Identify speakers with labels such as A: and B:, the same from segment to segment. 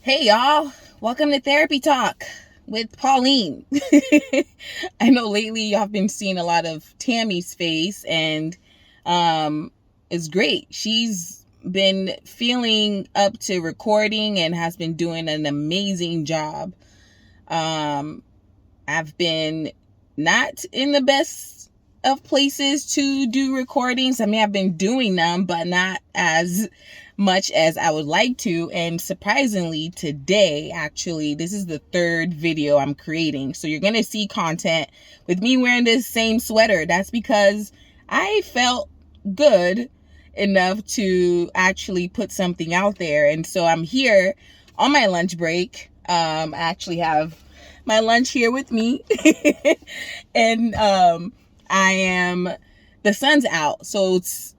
A: Hey y'all, welcome to Therapy Talk with Pauline. I know lately y'all been seeing a lot of Tammy's face, and it's great. She's been feeling up to recording and has been doing an amazing job. I've been not in the best of places to do recordings. I mean, I've been doing them, but not as much as I would like to. And surprisingly, today, actually, this is the third video I'm creating. So you're going to see content with me wearing this same sweater. That's because I felt good enough to actually put something out there. And so I'm here on my lunch break. I actually have my lunch here with me. And the sun's out. So it's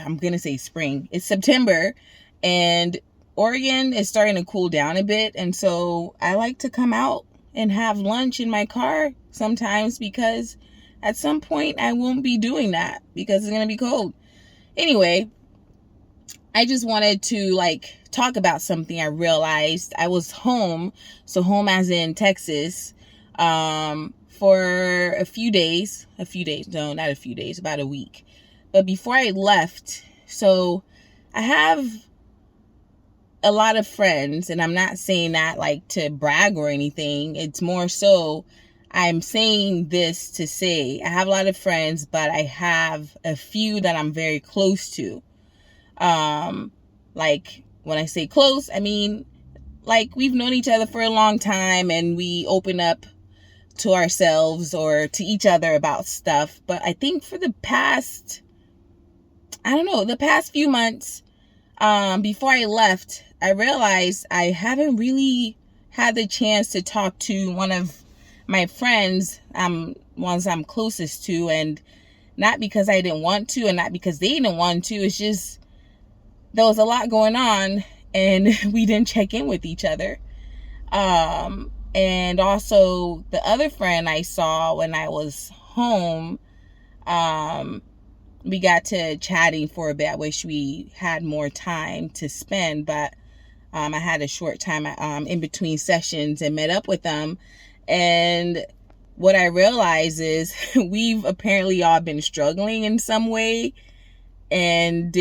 A: I'm gonna say spring. It's September, and Oregon is starting to cool down a bit, and so I like to come out and have lunch in my car sometimes, because at some point I won't be doing that because it's gonna be cold. Anyway, I just wanted to talk about something I realized. I was home, so home as in Texas, for a few days. No, not a few days, about a week. But before I left, so I have a lot of friends, and I'm not saying that to brag or anything. It's more so I'm saying this to say I have a lot of friends, but I have a few that I'm very close to. When I say close, I mean we've known each other for a long time, and we open up to ourselves or to each other about stuff. But I think for the past few months, before I left, I realized I haven't really had the chance to talk to one of my friends, ones I'm closest to, and not because I didn't want to, and not because they didn't want to. It's just there was a lot going on, and we didn't check in with each other. And also the other friend I saw when I was home, we got to chatting for a bit. I wish we had more time to spend, but I had a short time in between sessions and met up with them. And what I realized is we've apparently all been struggling in some way, and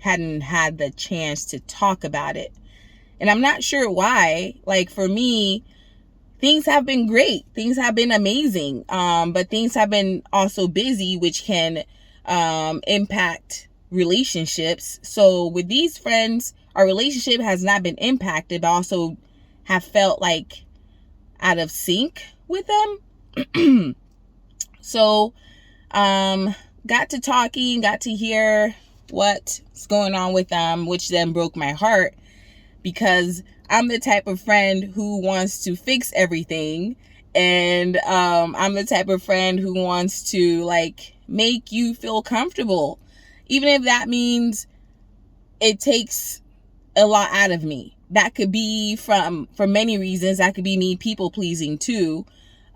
A: hadn't had the chance to talk about it. And I'm not sure why. For me, things have been great. Things have been amazing. But things have been also busy, which can impact relationships. So with these friends, our relationship has not been impacted, but also have felt out of sync with them. So got to talking, got to hear what's going on with them, which then broke my heart, because I'm the type of friend who wants to fix everything. And I'm the type of friend who wants to make you feel comfortable, even if that means it takes a lot out of me. That could be for many reasons. That could be me people pleasing too.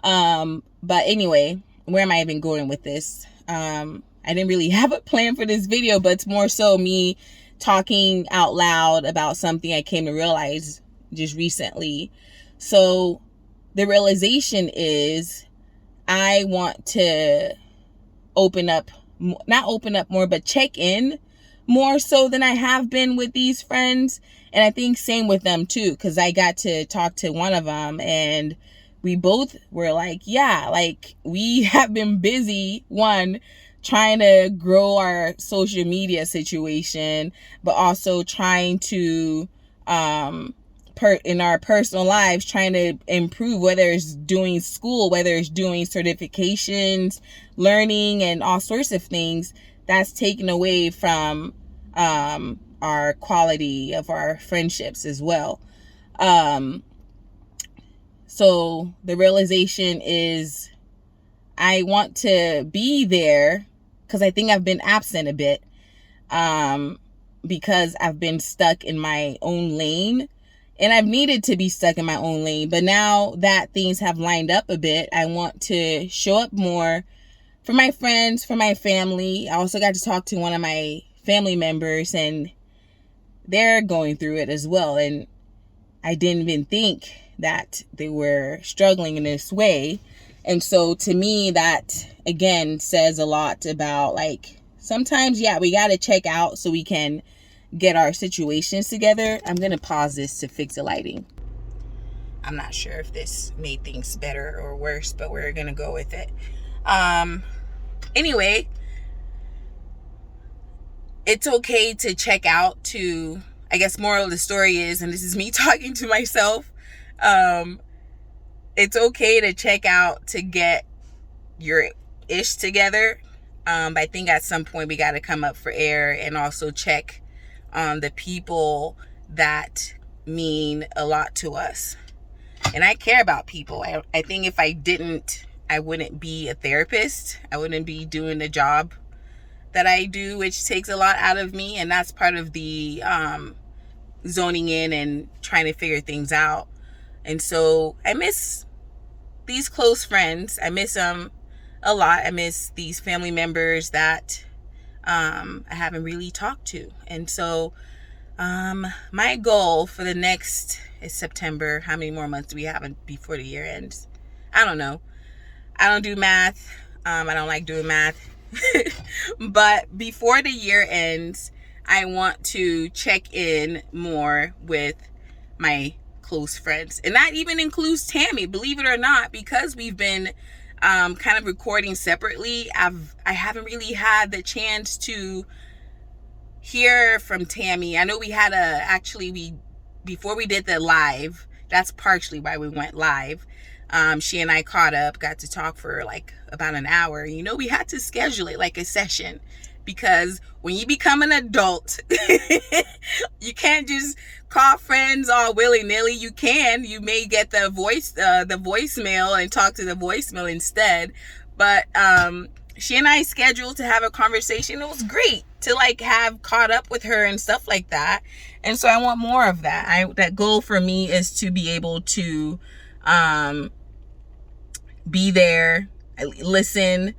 A: But anyway, where am I even going with this? I didn't really have a plan for this video, but it's more so me talking out loud about something I came to realize just recently. So the realization is I want to not open up more, but check in more so than I have been with these friends. And I think same with them too, because I got to talk to one of them, and we both were we have been busy, one, trying to grow our social media situation, but also trying to in our personal lives, trying to improve, whether it's doing school, whether it's doing certifications, learning, and all sorts of things. That's taken away from our quality of our friendships as well. So the realization is I want to be there, because I think I've been absent a bit, because I've been stuck in my own lane, and I've needed to be stuck in my own lane. But now that things have lined up a bit, I want to show up more for my friends, for my family. I also got to talk to one of my family members, and they're going through it as well. And I didn't even think that they were struggling in this way. And so to me, that again says a lot about, like, sometimes, yeah, we got to check out so we can get our situations together. I'm going to pause this to fix the lighting. I'm not sure if this made things better or worse, but we're going to go with it. Anyway, it's okay to check out to, I guess moral of the story is, and this is me talking to myself, it's okay to check out to get your ish together. I think at some point we got to come up for air and also check on the people that mean a lot to us. And I care about people. I think if I didn't, I wouldn't be a therapist. I wouldn't be doing the job that I do, which takes a lot out of me. And that's part of the zoning in and trying to figure things out. And so I miss these close friends. I miss them a lot. I miss these family members that I haven't really talked to. And so my goal for the next is September. How many more months do we have before the year ends? I don't know. I don't do math. I don't like doing math. But before the year ends, I want to check in more with my close friends. And that even includes Tammy, believe it or not, because we've been kind of recording separately. I haven't really had the chance to hear from Tammy. I know we had before we did the live, that's partially why we went live. She and I caught up, got to talk for like about an hour. You know, we had to schedule it like a session, because when you become an adult, you can't just call friends all willy-nilly. You may get the voicemail and talk to the voicemail instead. But she and I scheduled to have a conversation. It was great to like have caught up with her and stuff like that. And so I want more of that. That goal for me is to be able to be there, listen,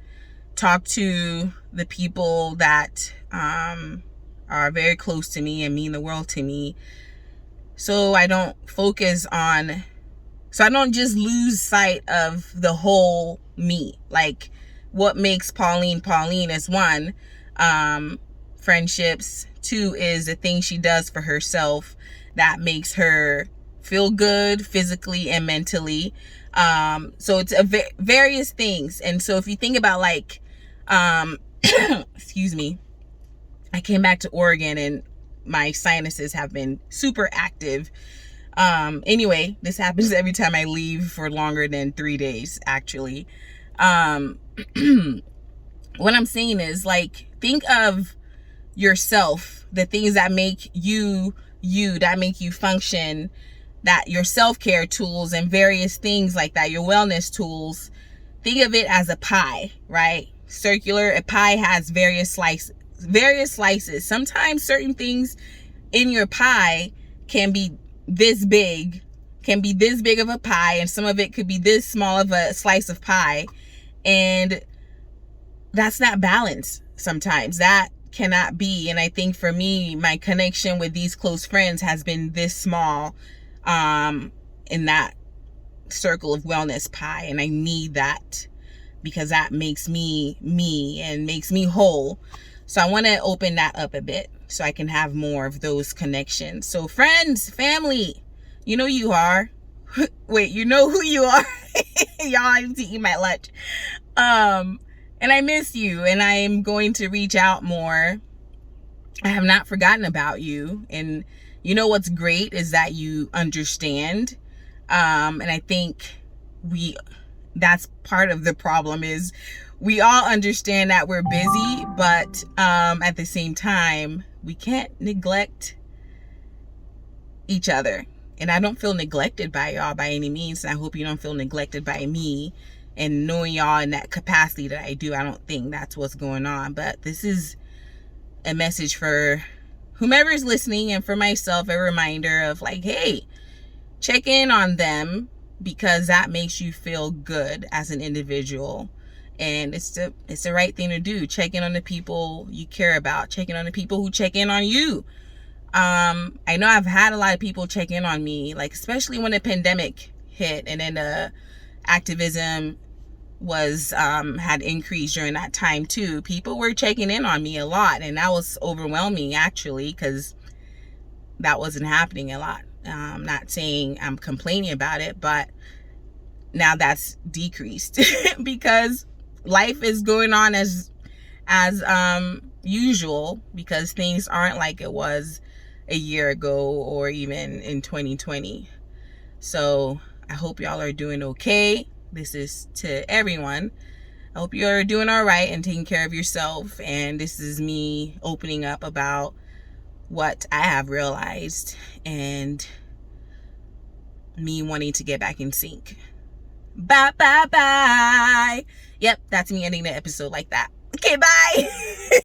A: talk to the people that are very close to me and mean the world to me, so I don't just lose sight of the whole me. Like, what makes Pauline is one, friendships. Two is the thing she does for herself that makes her feel good physically and mentally. So it's various things. And so if you think about like, excuse me, I came back to Oregon and my sinuses have been super active. Anyway, this happens every time I leave for longer than 3 days, actually. What I'm saying is, like, think of yourself, the things that make you, that make you function, that your self-care tools and various things like that, your wellness tools. Think of it as a pie, right? Circular. A pie has various slices. Sometimes certain things in your pie can be this big of a pie, and some of it could be this small of a slice of pie, and that's not balanced. Sometimes that cannot be. And I think for me, my connection with these close friends has been this small in that circle of wellness pie, and I need that because that makes me me and makes me whole. So I want to open that up a bit so I can have more of those connections. So friends, family, you know you are. Wait, you know who you are. Y'all, I need to eat my lunch. And I miss you, and I am going to reach out more. I have not forgotten about you. And you know what's great is that you understand. And I think that's part of the problem is we all understand that we're busy, but at the same time, we can't neglect each other. And I don't feel neglected by y'all by any means. And I hope you don't feel neglected by me. And knowing y'all in that capacity that I do, I don't think that's what's going on. But this is a message for whomever is listening, and for myself, a reminder of like, hey, check in on them, because that makes you feel good as an individual. And it's the right thing to do. Check in on the people you care about. Check in on the people who check in on you. I know I've had a lot of people check in on me, like especially when the pandemic hit and then the activism was had increased during that time too. People were checking in on me a lot, and that was overwhelming actually, because that wasn't happening a lot. Not saying I'm complaining about it, but now that's decreased because life is going on as usual, because things aren't like it was a year ago or even in 2020. So I hope y'all are doing okay. This is to everyone. I hope you're doing all right and taking care of yourself. And this is me opening up about what I have realized and me wanting to get back in sync. Bye, bye, bye. Yep, that's me ending the episode like that. Okay, bye.